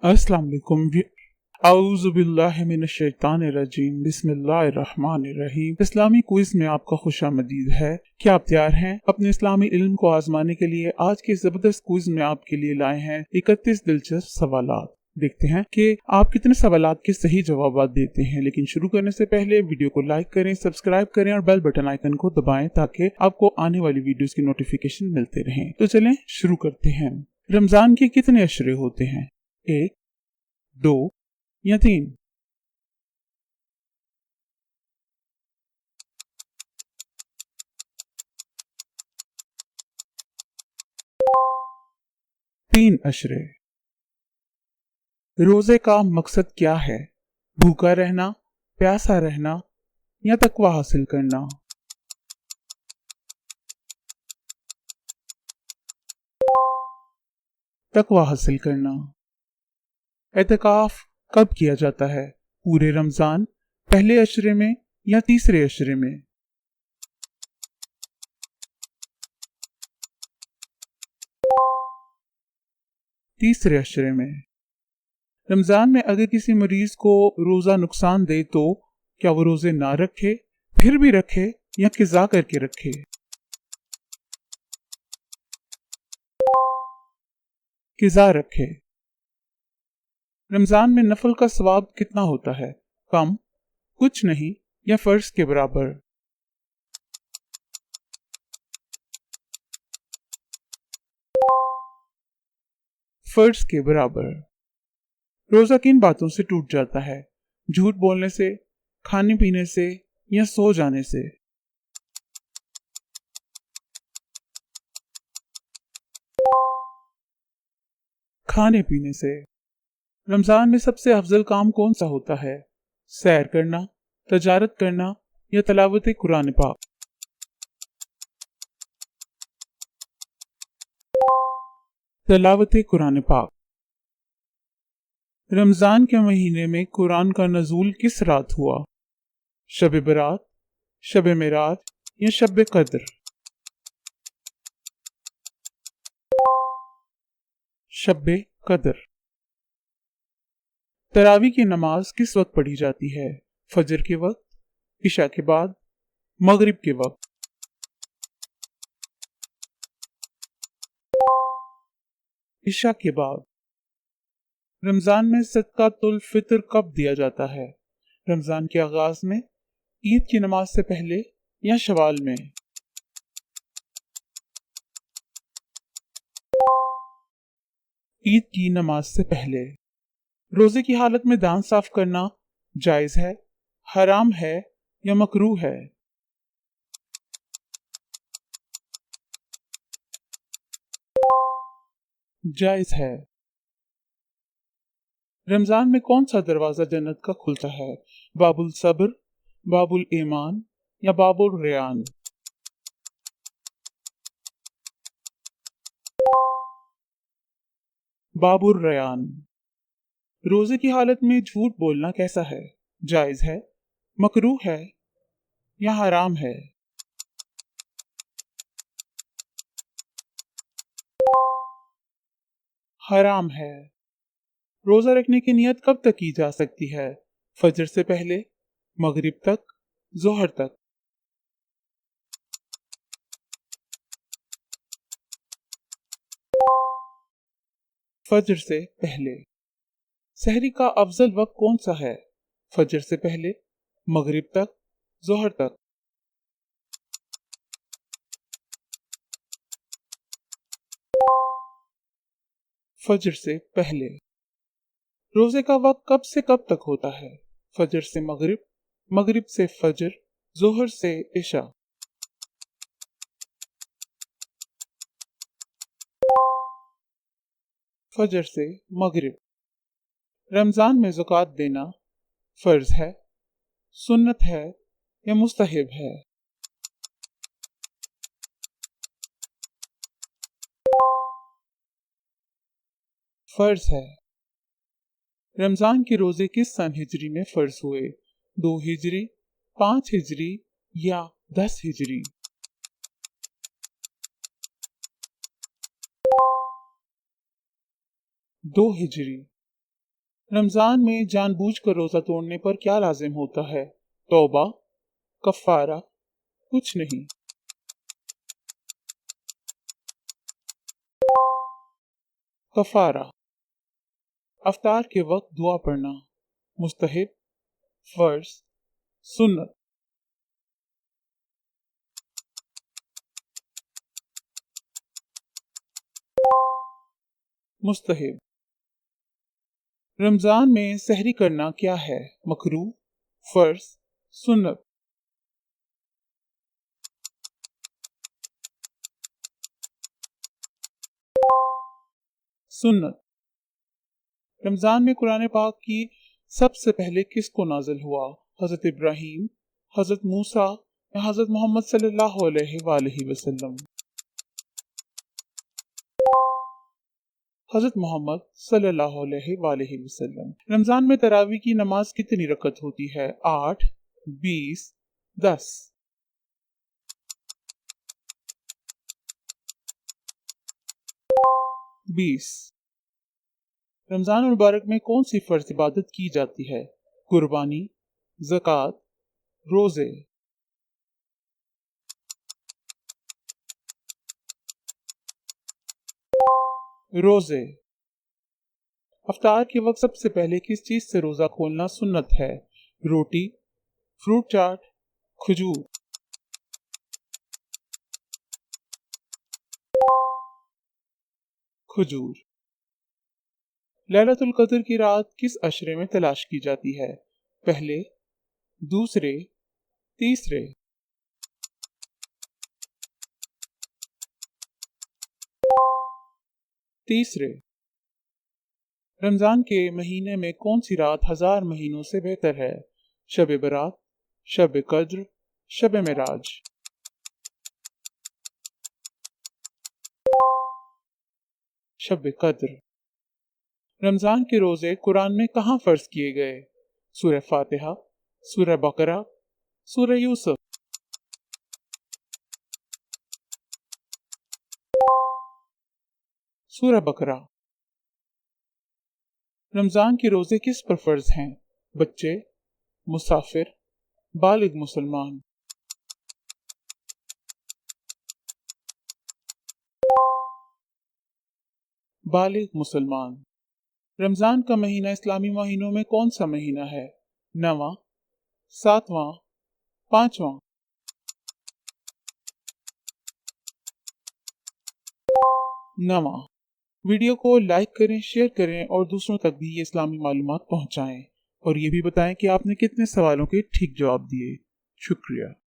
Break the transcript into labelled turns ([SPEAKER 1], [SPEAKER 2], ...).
[SPEAKER 1] अस्सलाम वालेकुम। औज़ु बिल्लाहि मिनश शैतानिर रजीम। बिस्मिल्लाहिर्रहमानिर रहीम। इस्लामी क्विज में आपका खुशामदीद है। क्या आप तैयार हैं अपने इस्लामी इल्म को आजमाने के लिए? आज के जबरदस्त क्विज में आपके लिए लाए हैं 31 दिलचस्प सवालात। देखते हैं कि आप कितने सवालात के सही जवाब देते हैं। लेकिन शुरू करने से पहले वीडियो को लाइक करें, सब्सक्राइब करें और बेल बटन आइकन को दबाएं ताकि आपको आने वाली वीडियोस की नोटिफिकेशन मिलते रहें। तो चलें शुरू करते हैं। रमजान के कितने अशरे होते हैं? 1, 2 या 3? 3 अशरे। रोजे का मकसद क्या है? भूखा रहना, प्यासा रहना या तकवा हासिल करना? तकवा हासिल करना। एतकाफ कब किया जाता है? पूरे रमजान, पहले अशरे में या तीसरे अशरे में? तीसरे अशरे में। रमजान में अगर किसी मरीज को रोजा नुकसान दे तो क्या वो रोजे ना रखे, फिर भी रखे या किजा करके रखे? किजा रखे। रमजान में नफल का सवाब कितना होता है? कम, कुछ नहीं या फर्ज के बराबर? फर्ज के बराबर। रोजा किन बातों से टूट जाता है? झूठ बोलने से, खाने पीने से या सो जाने से? खाने पीने से। रमजान में सबसे अफजल काम कौन सा होता है? सैर करना, तजारत करना या तलावत कुरान पाक? तलावत कुरान पाक। रमजान के महीने में कुरान का नजूल किस रात हुआ? शब बरात, शब मेराज या शब कद्र? शब कद्र। तरावी की नमाज किस वक्त पढ़ी जाती है? फजर के वक्त, इशा के बाद, मगरिब के वक्त? इशा के बाद। रमजान में सदकातुल फितर कब दिया जाता है? रमजान के आगाज में, ईद की नमाज से पहले या शवाल में? ईद की नमाज से पहले। रोजे की हालत में दांत साफ करना जायज है, हराम है या मकरूह है? जायज है। रमजान में कौन सा दरवाजा जन्नत का खुलता है? बाबुल सब्र, बाबुल ईमान या बाबुल रेयान? बाबुल रेयान। रोजे की हालत में झूठ बोलना कैसा है? जायज है, मकरूह है या हराम है? हराम है। रोजा रखने की नियत कब तक की जा सकती है? फजर से पहले, मगरिब तक, जोहर तक? फजर से पहले। सहरी का अफजल वक्त कौन सा है? फजर से पहले, मगरिब तक, जोहर तक? फजर से पहले। रोजे का वक्त कब से कब तक होता है? फजर से मगरिब, मगरिब से फजर, जोहर से इशा? फजर से मगरिब। रमजान में ज़कात देना फर्ज है, सुन्नत है या मुस्तहिब है? फर्ज है। रमजान के रोजे किस सन हिजरी में फर्ज हुए? 2 हिजरी, 5 हिजरी या 10 हिजरी? 2 हिजरी। रमजान में जानबूझकर रोजा तोड़ने पर क्या लाजिम होता है? तौबा, कफारा, कुछ नहीं। कफारा, अफ्तार के वक्त दुआ पढ़ना, मुस्तहिब, फर्ज, सुन्नत। मुस्तहिब, रमजान में सहरी करना क्या है? मकरूह, फर्ज, सुन्नत। सुन्नत, रमजान में कुरान पाक की सबसे पहले किसको नाजिल हुआ? हजरत इब्राहीम, हजरत मूसा या हजरत मोहम्मद सल्लल्लाहु अलैहि वसल्लम? हजरत मोहम्मद सल्लल्लाहु अलैहि वसल्लम। रमजान में तरावी की नमाज कितनी रकत होती है? 8, 20, 10। 20। रमजान मुबारक में कौन सी फर्ज इबादत की जाती है? कुर्बानी, ज़कात, रोजे। रोजे, अफ्तार के वक्त सबसे पहले किस चीज से रोजा खोलना सुन्नत है? रोटी, फ्रूट चाट, खजूर। खजूर, लैलतुल कद्र की रात किस अशरे में तलाश की जाती है? पहले, दूसरे, तीसरे। तीसरे, रमजान के महीने में कौन सी रात 1000 महीनों से बेहतर है? शब बरात, शब कद्र, शब मेराज। शब कद्र, रमजान के रोजे कुरान में कहाँ फर्ज किए गए? सूरह फातिहा, सूरह बकरा, सूरह यूसुफ। सूरह बकरा, रमजान के रोजे किस पर फर्ज हैं? बच्चे, मुसाफिर, बालिग मुसलमान। बालिग मुसलमान, रमजान का महीना इस्लामी महीनों में कौन सा महीना है? 9वां, 7वां, 5वां। 9वां। वीडियो को लाइक करें, शेयर करें और दूसरों तक भी ये इस्लामी मालूमात पहुंचाएं। और ये भी बताएं कि आपने कितने सवालों के ठीक जवाब दिए। शुक्रिया।